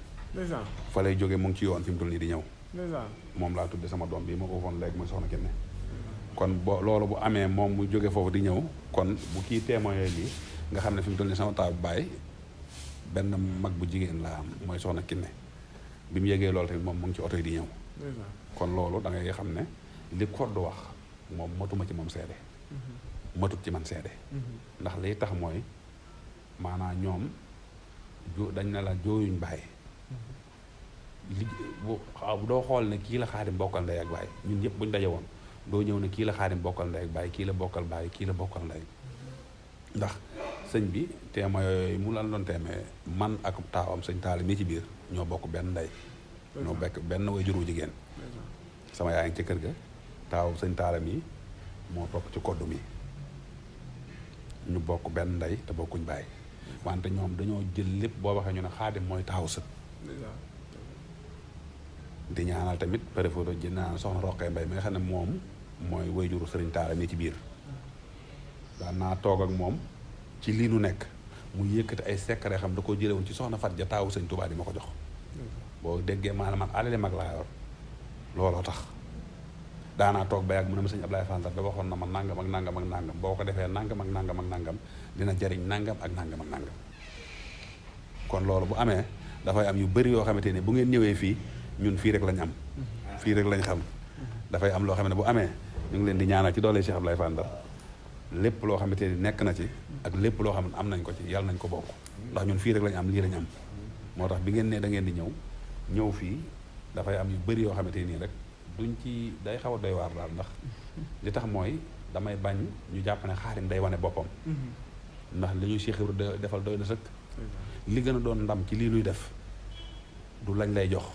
fa lay jóge mu ngi ci yoon fi mu toll nii di ñëw moom laa tudde sama doom bi ma ko foon léegi mooy soxna Kine kon loolu bu amee moom mu jóge foofu di ñëw kon bu kii témoigné lii nga xam ne fi mu toll nii sama taabu baay benn mag bu jigéen laa am mooy soxna Kine bi mu yégee loolu tamit moom mu ngi ci oto yi di ñëw kon loolu da ngay xam ne li code wax moom matuma ci moom seede matut ci man seede ndax liy tax mooy maanaam ñoom dañ ne la jooyuñ bàyyi li bu doo xool ne kii la Xaadim bokkal ndey ak baay ñun ñëpp buñ daje woon doo ñëw ne kii la Xaadim bokkal ndey ak baay kii la bokkal baay kii la bokkal ndey ndax sëñ bi teema yooyu mu lan doon teemee man ak taawam sëñ taali mii ci biir ñoo bokk benn ndey ñoo bekk benn way juru jigéen sama yaay ngi ci kër ga taaw sëñ taala mii moo topp ci koddu mi ñu bokk benn ndey te bokkuñ baay wante ñoom dañoo jël lépp boo waxee ñu ne Xaadim mooy taaw sët di ñaanal tamit préfet ji naan soxna Roqee Mbay mi nga xam ne moom mooy wayjuru sëriñ taala mi ci biir daan naa toog ak moom ci lii nu nekk mu yëkkati ay secret xam da koo jële woon ci soxna Fat ja taawu sëñ Tuubaa di ma ko jox boo déggee maanaam man alali mag laa yor looloo tax daanaa toog ba yàgg mu ne ma sëñ Ablaye Fall da waxoon na ma nangam ak nangam ak nangam boo ko defee nangam ak nangam ak nangam dina jariñ nangam ak nangam ak nangam kon loolu bu amee dafay am yu bëri yoo xamante ne bu ngeen ñëwee fii ñun fii rek lañ am fii rek lañ xam dafay am loo xam ne bu amee ñu ngi leen di ñaanal ci doole Cheikh Ablaye Fall lépp loo xamante ni nekk na ci ak lépp loo xam ne am nañ ko ci yàlla nañ ko bokk ndax ñun fii rek lañ am lii lañ am moo tax bi ngeen ne da ngeen di ñëw fii dafay am yu bëri yoo xamante nii rek duñ ci day xaw a doy waar daal ndax li tax mooy damay bañ ñu jàpp ne Xaadim day wane boppam ndax li ñu Cheikh Ibra defal doy na sëkk li gën a doon ndam ci lii nuy def du lañ lay jox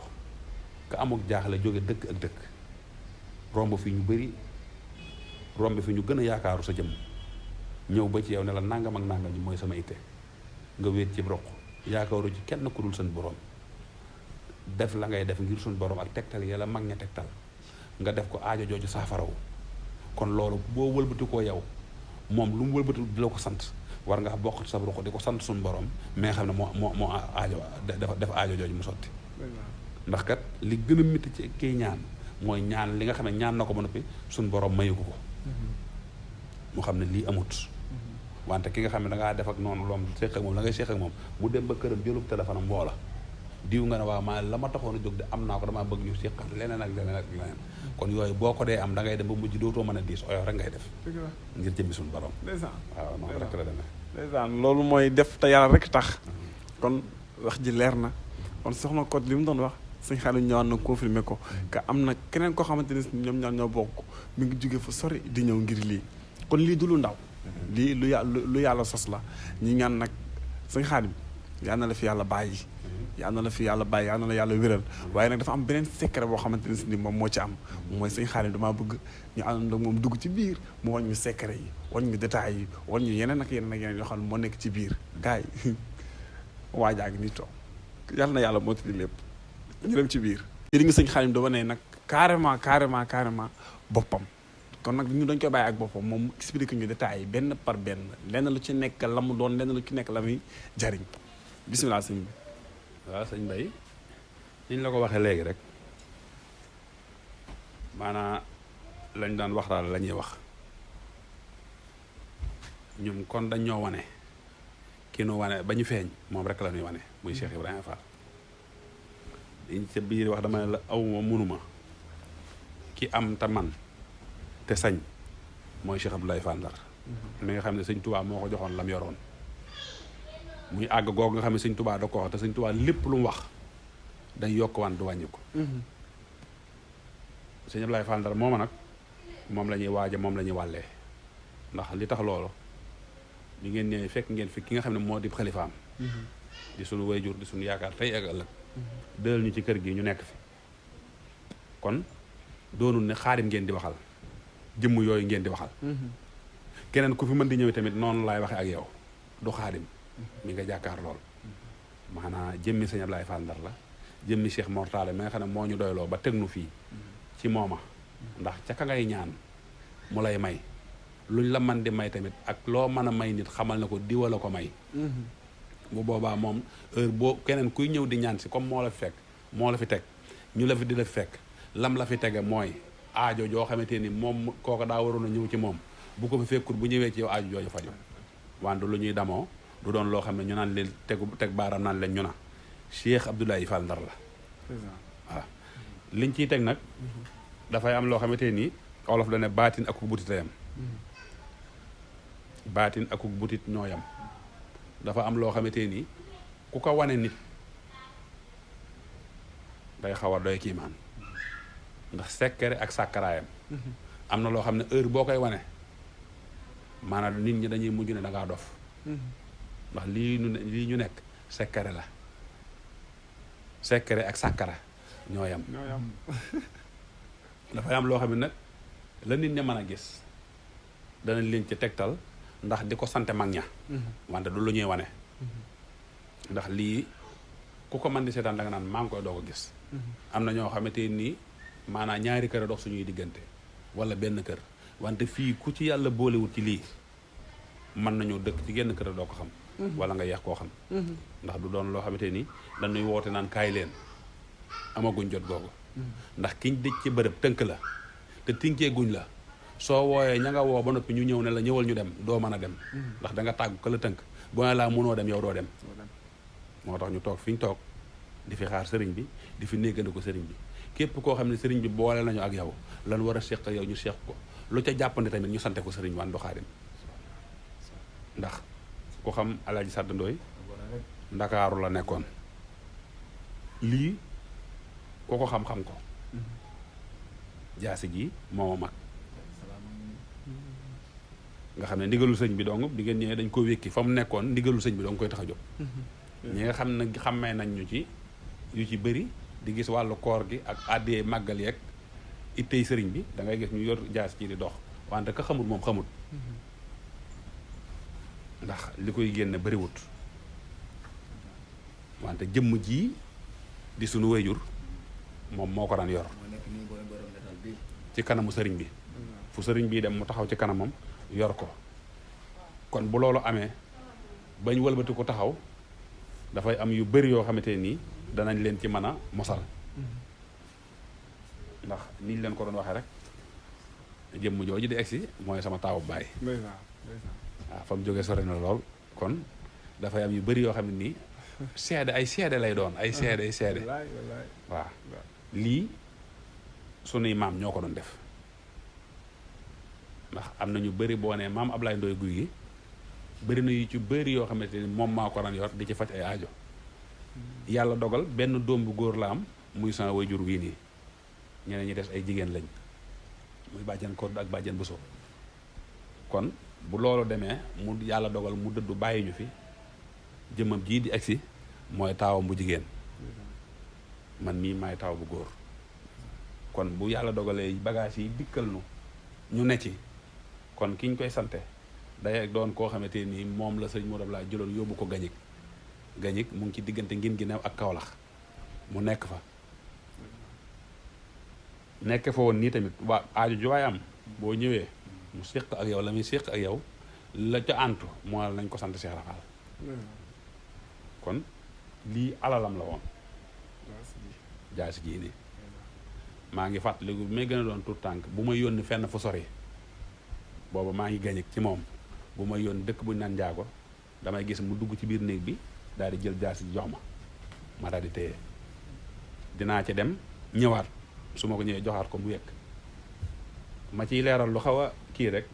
ka amuk jaaxle jóge dëkk ak dëkk romb fi ñu bëri romb fi ñu gën a yaakaaru sa jëm ñëw ba ci yow ne la nangam ak nangam ji mooy sama itte nga wéet ci roq yaakaaru ci kenn ku dul seen borom def la ngay def ngir suñ borom ak tegtal yàlla mag ña tegtal nga def ko aajo jooju saafarawu kon loolu boo wëlbati koo yow moom lu mu wëlbati di la ko sant war nga bokk sa roq di ko sant suñ borom mais xam ne moo aajo def aajo jooju mu sotti ndax kat li gën a métti ci kii ñaan mooy ñaan li nga xam ne ñaan na ko ba noppi suñ borom mayu ko mu xam ne lii amut wante ki nga xam ne da ngaa def ak noonu loom séq ak moom la ngay séq ak moom mu dem ba këram jëlub téléphone am woo la diw nga ne waaw maa la ma taxoon a jóg de am naa ko damaa bëgg ñu séqal leneen ak leneen ak leneen kon yooyu boo ko dee am da ngay dem ba mujj dootoo mën a diis oyof rek ngay def ngir jëmmi suñu borom waaw noonu rek la demee ndeysaan loolu mooy def te yàlla rek tax kon wax ji leer na kon soxna Codé li mu doon wax sëñ Xaadim ñëwaat na confirmé ko que am na keneen koo xamante ni ñoom ñaar ñoo bokk mi ngi jóge fa sori di ñëw ngir lii kon lii du lu ndaw lii lu yàlla sos la ñi ñaan nag sëñ Xaadim yal na la fi yàlla bàyyi yal na la fi yàlla bàyyi yal na la yàlla wéral waaye nag dafa am beneen secret boo xamante ni moom moo ci am mooy sëñ Xaadim damaa bëgg ñu ànd ak moom dugg ci biir mu wan ñu secret yi wan ñu détails yi wan ñu yeneen ak yeneen ak yeneen yoo xam ne moo nekk ci biir gars yi waajaa ngi nii toog yal na yàlla moo tuddi lépp ñu dem ci biir jëri nga sëñ Xaadim da wane nag carrément boppam kon nag ñu dañ koy bàyyi ak boppam moom mu expliqué ñu détails yi benn par benn lenn lu ci nekk la mu doon lenn lu ci nekk la muy jariñ bisimilah sëñ bi waaw sëñ Mbaye niñ la ko waxee léegi rek maanaa lañ daan wax daal la ñuy wax ñun kon dañ ñoo wane ki nu wane ba ñu feeñ moom rek la ñuy wane muy Cheikh Ibrahima Fall liñ sa biir wax dama ne la awma munuma ki am te man te sañ mooy Cheikh Abdoulaye Fall Ndar mi nga xam ne sëñ Touba moo ko joxoon lam yoroon muy àgg googu nga xam ne sëñ Touba da ko wax te sëñ Touba lépp lu mu wax dañ yokk wan du wàññi ko sëñ Abdoulaye Fall Ndar mooma nag moom la ñuy waaja moom la ñuy wàllee ndax li tax loolu li ngeen ñëwee fekk ngeen fi ki nga xam ne moo di xalifaam di suñu wayjur di suñu yaakaar tey ak ëllëg dël ñu ci kër gi ñu nekk fi kon doonul ne Xaadim ngeen di waxal jëmm yooyu ngeen di waxal keneen ku fi mën di ñëwee tamit noonu laay waxe ak yow du Xaadim mi nga jàkkaar lool maanaam jëmmi sëñ Abdoulaye Fall Ndar la jëmmi Cheikh Mortale mi nga xam ne moo ñu doyloo ba teg nu fii ci mooma ndax ca ka ngay ñaan mu lay may luñ la man di may tamit ak loo mën a may nit xamal na ko diwa la ko may bu boobaa moom heure boo keneen kuy ñëw di ñaan si comme moo la fi fekk moo la fi teg ñu la fi di la fekk lam la fi tege mooy aajo joo xamante ni moom kooka daa waroon a ñëw ci moom bu ko fi fekkul bu ñëwee ci yow aajo jooju faju wante lu ñuy damoo du doon loo xam ne ñu naan leen teg baaraam naan leen ñu na Cheikh Abdoulaye Fall Ndar la waaw liñ ciy teg nag dafay am loo xamante ni olof la ne baatin ak butit a yam baatin ak butit ñoo yam dafa am loo xamante ni ku ko wane nit day xaw a doy kiimaan ndax sekkere ak sàkkaraayam am na loo xam ne heure boo koy wane maanaam nit ñi dañuy mujj ne da ngaa dof ndax lii ñu nekk sekkere la sekkere ak sàkkara ñoo yam dafay am loo xam ne nag la nit ña mën a gis danañ leen ci tegtal ndax di ko sante mag ña wante du lu ñuy wane ndax lii ku ko mën di seetaan da nga naan maa ngi koy doog a gis am na ñoo xamante nii maanaam ñaari kër a dox suñuy diggante wala benn kër wante fii ku ci yàlla boolewut ci lii mën nañoo dëkk ci genn kër a doo ko xam wala nga yeex koo xam ndax du doon loo xamante ni dañuy woote naan kaay leen amaguñ jot googu ndax kiñ dëj ci bërëb tënk la te tinkee guñ la soo wooyee ña nga woo ba noppi ñu ñëw ne la ñëwal ñu dem doo mën a dem ndax da nga tàggu ka la tënk boo ne laa mënoo dem yow doo dem moo tax ñu toog fi ñu toog di fi xaar sëriñ bi di fi néegandi ko sëriñ bi képp koo xam ne sëriñ bi boole nañu ak yow lan war a seq ak yow ñu seq ko lu ca jàppandi tamit ñu sante ko sëriñ wan doxaadim ndax ku xam Alaaji Sàdd Ndooy Ndakaaru la nekkoon lii ku ko xam-xam ko jaasi ji moo mag nga xam ne ndigalul sëñ bi dong di ngeen ñëwee dañ ko wékki fa mu nekkoon ndigalul sëñ bi dong koy tax a jóg ñi nga xam ne xammee nañ ñu ci yu ci bëri di gis wàllu koor gi ak àddee màggal yeeg ittey sëriñ bi da ngay gis ñu yor jaas ci di dox wante ka xamut moom xamut ndax li koy génne bëriwut wante jëmm ji di sunu wayjur moom moo ko daan yor ci kanamu sëriñ bi fu sëriñ bii dem mu taxaw ci kanamam yor ko kon bu loolu amee bañ wëlbati ko taxaw dafay am yu bëri yoo xamante nii danañ leen ci mën a mosal ndax niñ leen ko doon waxee rek jëmm jooju di egsi mooy sama taawu baay waaw fa mu jógee sore na lool kon dafay am yu bëri yoo xam ne nii seede ay seede lay doon ay seede waaw lii sunuy maam ñoo ko doon def ndax am na ñu bëri boo nee maam Ablaye Ndoye Guy gi bëri na yu ci bëri yoo xamante ni moom maa ko daan yor di ci faj ay aajo yàlla dogal benn doom bu góor la am muy sama waajur wii nii ñeneen ñi des ay jigéen lañ muy bàjjan Kodd ak bàjjan Buso kon bu loolu demee mu yàlla dogal mu dëddu bàyyi ñu fi jëmmam jii di egsi mooy taawam bu jigéen man mii maay taaw bu góor kon bu yàlla dogalee bagage yi dikkal nu ñu ne ci kon ki ñu koy sante day doon koo xamante nii moom la sëñ Modou Abdoulaye jëloon yóbbu ko Gañik mu ngi ci diggante ngin gi new ak Kawlax mu nekk fa nekk fa woon nii tamit waa aaju ju waay am boo ñëwee mu séq ak yow la muy séq ak yow la ca antu moo nañ ko sant Cheikh Rafal kon lii alalam la woon jaasi jii nii maa ngi fàttaliku bi may gën a doon tout tànk bu may yónni fenn fu sori booba maa ngi Gañik ci moom bu may yónni dëkk bu ñu naan njaago damay gis mu dugg ci biir néeg bi daal di jël jaasi jox ma daal di téye dinaa ci dem ñëwaat su ma ko ñëwee joxaat ko mu yekk ma ciy leeral lu xaw a kii rek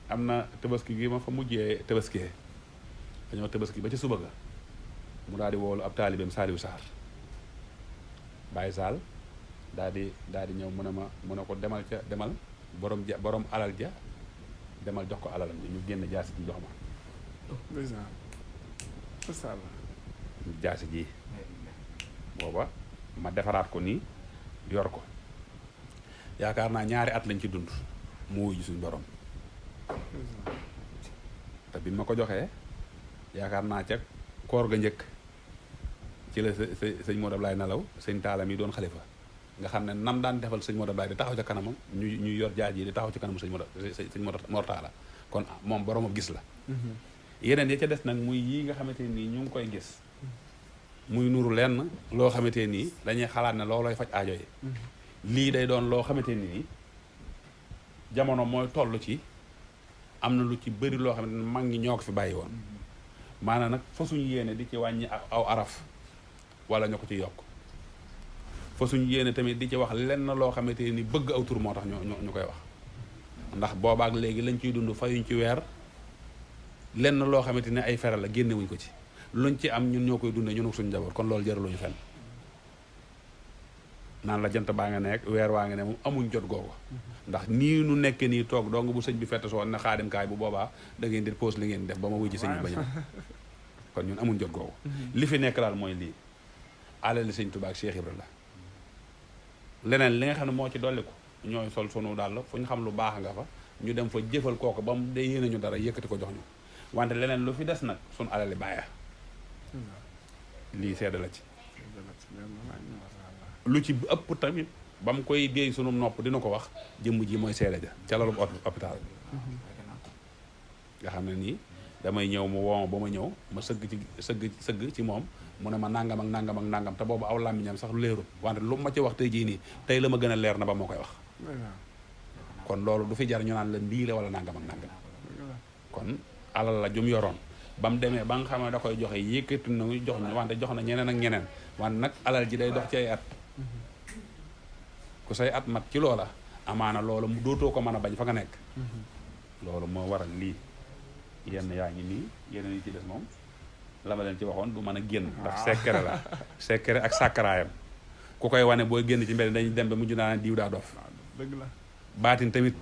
am na tabaski gi ma fa mujjee tabaskee dañoo tabaski ba ci suba ga mu daal di woolu ab taalibeem Saliou Sarr Baye Sall daal di ñëw mu ne ko demal borom alal ja demal jox ko alalam ji ñu génn jaasi ji jox ma jaasi ji booba ma defaraat ko nii yor ko yaakaar naa ñaari at lañ ci dund mu wuyu suñ borom te bi ma ko joxee yaakaar naa ca koor ga njëkk ci la sëñ Modou Abdoulaye nelaw sëñ Talla mi doon xalifa nga xam ne nam daan defal sëñ Modou Abdoulaye di taxaw ca kanamam ñu yor jaaj yi di taxaw ci kanam sëñ Mor Talla kon moom boromam gis la yeneen ya ca des nag muy yii nga xamante nii ñu ngi koy gis muy nuru lenn loo xamante nii dañuy xalaat ne loolooy faj aajo yi lii day doon loo xamante ni jamono mooy toll ci am na lu ci bëri loo xamante ni mag ñi ñoo ko fi bàyyi woon maanaam nag fa suñu yéene di ci wàññi aw araf wala ñu ko ci yokk fa suñu yéene tamit di ci wax lenn loo xamante ni bëgg aw tur moo tax ñu koy wax ndax boobaak léegi lañ ciy dund fayuñ ci weer lenn loo xamante ni ay fere la génnewuñ ko ci luñ ci am ñun ñoo koy dundee ñun ak suñu njaboot kon loolu jaraluñu fenn naan la jant baa nga nekk weer waa nga ne moom amuñ jot googu ndax nii nu nekkee nii toog dong bu sëñ bi fett soo ne xaadim kaay bu boobaa da ngeen di pause li ngeen def ba ma wuy ci sëñ bi ba ñëw kon ñun amuñ jot googu li fi nekk daal mooy lii alali sëñ Tuubaa ak Cheikh Ibra la leneen li nga xam ne moo ci dolli ko ñooy sol sunu daal fu ñu xam lu baax nga fa ñu dem fa jëfal kooku ba mu dee yéene ñu dara yëkkati ko jox ñu wante leneen lu fi des nag sunu alali bàyya lii seede la ci lu ci ëpp tamit ba mu koy déey sunu nopp dina ko wax jëmm ji mooy seede ja ca lalu hôpital nga xam ne nii damay ñëw mu woo ma ba ma ñëw ma sëgg ci moom mu ne ma nangam ak nangam ak nangam te boobu aw làmmiñam sax leerul wante lu ma ci wax tey jii nii tey la ma gën a leer na ba moo koy wax kon loolu du fi jar ñu naan la lii la wala nangam ak nangam kon alal la jum yoroon ba mu demee ba nga xam ne da koy joxe yëkkati na jox ñu wante jox na ñeneen ak ñeneen wante nag alal ji day dox ci ay at ku say at mat ci loola amaana loola mu dootoo ko mën a bañ fa nga nekk loolu moo waral lii yenn yaa ngi nii yeneen yi ci des moom la ma leen ci waxoon du mën a génn ndax secret la secret ak sàkkaraayam ku koy wane booy génn ci mbedd dañuy dem ba mujj naa diw daa dof dëgg la baatin tamit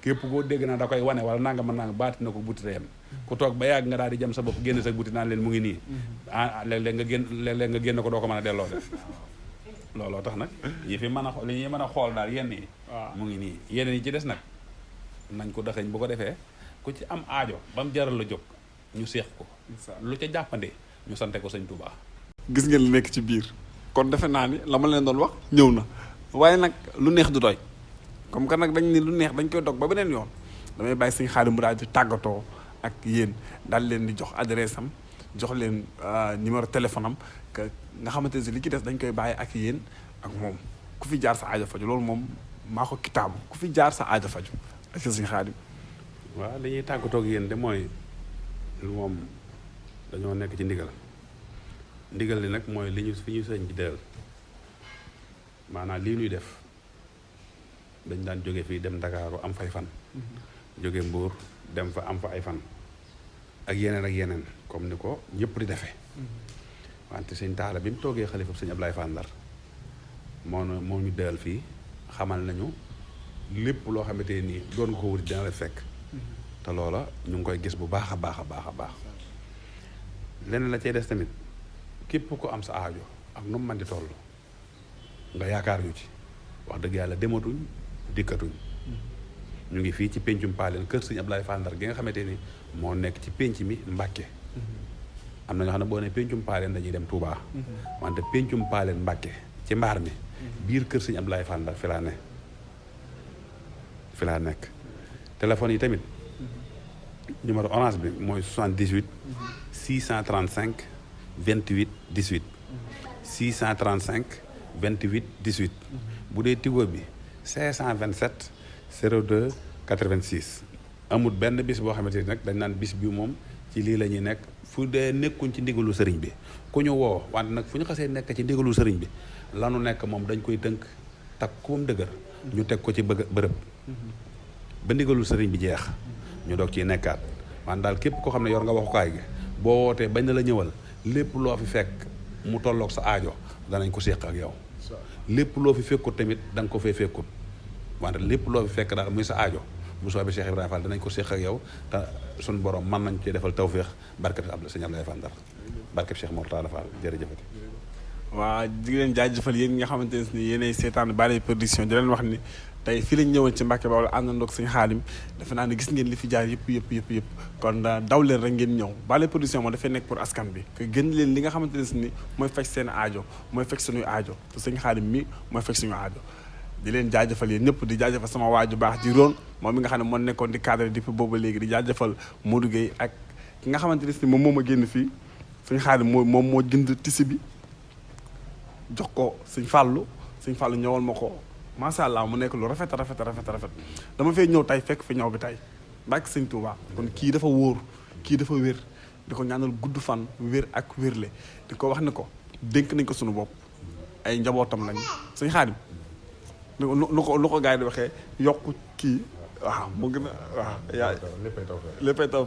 képp koo dégg naa da koy wane wala nanga mën nanga baatin na ko buttite yam ku toog ba yàgg nga daal di jëm sa bopp génn sa butti naan leen mu ngi nii léeg-léeg nga génn ko doo ko mën a delloo def looloo tax nag yi fi mën a li ñuy mën a xool daal yenn yi mu ngi nii yeneen yi ci des nag nañ ko daxañ bu ko defee ku ci am aajo ba mu jaral la jóg ñu seex ko lu ca jàppande ñu sante ko sëñ Touba. gis ngeen li nekk ci biir kon defe naa ni la ma leen doon wax ñëw na waaye nag lu neex du doy comme que nag dañ ni lu neex dañ koy dog ba beneen yoon damay bàyyi sëñ Xaadim mu daal di tàggatoo ak yéen daal leen di jox adresse am jox leen numéro téléphone am que nga xamante ne li ci des dañ koy bàyyi ak yéen ak moom ku fi jaar sa aajo faju loolu moom maa ko kitaabu ku fi jaar sa aajo faju ak sëñ Xaadim. waaw li ñuy tàggatoo ak yéen de mooy moom dañoo nekk ci ndigal li nag mooy li ñu fi ñu sëñ bi dël maanaam lii ñuy def dañ daan jóge fii dem Ndakaaru am fay fan jóge Mbuur dem fa am fa ay fan ak yeneen comme ni ko ñëpp di defee wante sëñ Taala bi mu toogee xalifa sëñ Ablaye Fall Ndar moo ñu dël fii xamal nañu lépp loo xamante nii doon nga ko wuti dina la fekk te loola ñu ngi koy gis bu baax a baax a baax a baax leneen la cay des tamit képp ko am sa aajo ak nu mu mën di toll nga yaakaar ñu ci wax dëgg yàlla dematuñ dikkatuñ ñu ngi fii ci péncum Paaleen kër sëñ Ablaye Fall Ndar gi nga xamante ni moo nekk ci pénc mi Mbàkke am na ñoo xam ne boo ne péncum Paaleen dañuy dem Touba wante péncum Paaleen Mbàkke ci mbaar mi biir kër sëñ Ablaye Fall Ndar fi laa nekk téléphone yi tamit numéro orange bi mooy 78 635 28 18 635 28 18 bu dee Tigo bi 527 02 86 amul benn bis boo xamante ni nag dañ naan bis bi moom ci lii la ñuy nekk fu dee nekkuñ ci ndigalu sëriñ bi ku ñu woo wante nag fu ñu xasee nekk ci ndigalu sëriñ bi lanu nekk moom dañ koy tënk takk koom dëgër ñu teg ko ci bërëb ba ndigalu sëriñ bi jeex ñu doog ciy nekkaat man daal képp koo xam ne yor nga waxukaay gi boo wootee bañ na la ñëwal lépp loo fi fekk mu tolloog sa aajo danañ ko séq ak yow lépp loo fi fekkut tamit da nga ko fee fekkut wante lépp loo fi fekk daal muy sa aajo bu soobee Cheikh Ibrahima Fall danañ ko séq ak yow te suñu borom mën nañ ci defal tawféex barkeb sëñ Ablaye Fall Ndar barkeb Cheikh Mortala Fall jërëjëfati waa di leen jaajëfal yéen ñi nga xamante ne ni yéenay seetaan Balaye Production di leen wax ni tey fii lañ ñëwoon ci Mbàkke Bawol àndandoog sëñ Xaadim defe naa ne gis ngeen li fi jaar yëpp kon daw leen rek ngeen ñëw Balaye Production moo dafay nekk pour askan bi que gën leen li nga xamante ne ni mooy fekk seen aajo mooy fekk suñuy aajo te sëñ Xaadim mi mooy fekk suñu aajo di leen jaajëfal yéen ñëpp di jaajëfal sama waaju baax ji roon moom mi nga xam ne moo nekkoon di cadre depuis boobu léegi di jaajëfal Modou Gueye ak ki nga xamante ne ni moom moo ma génn fii sëñ Xaadim moom moo jënd tisi bi jox ko sëñ Fàllu ñëwal ma ko macha allah mu nekk lu rafet dama fay ñëw tey fekk fi ñëw bi tey bàkk sëñ Touba kon kii dafa wóor kii dafa wér di ko ñaanal gudd fan wér ak wérle di ko wax ne ko dénk nañ ko suñu bopp ay njabootam lañ sëñ Xaadim lu ko gars yi di waxee yokku kii waaw mu gën a waaw yaa léppay taw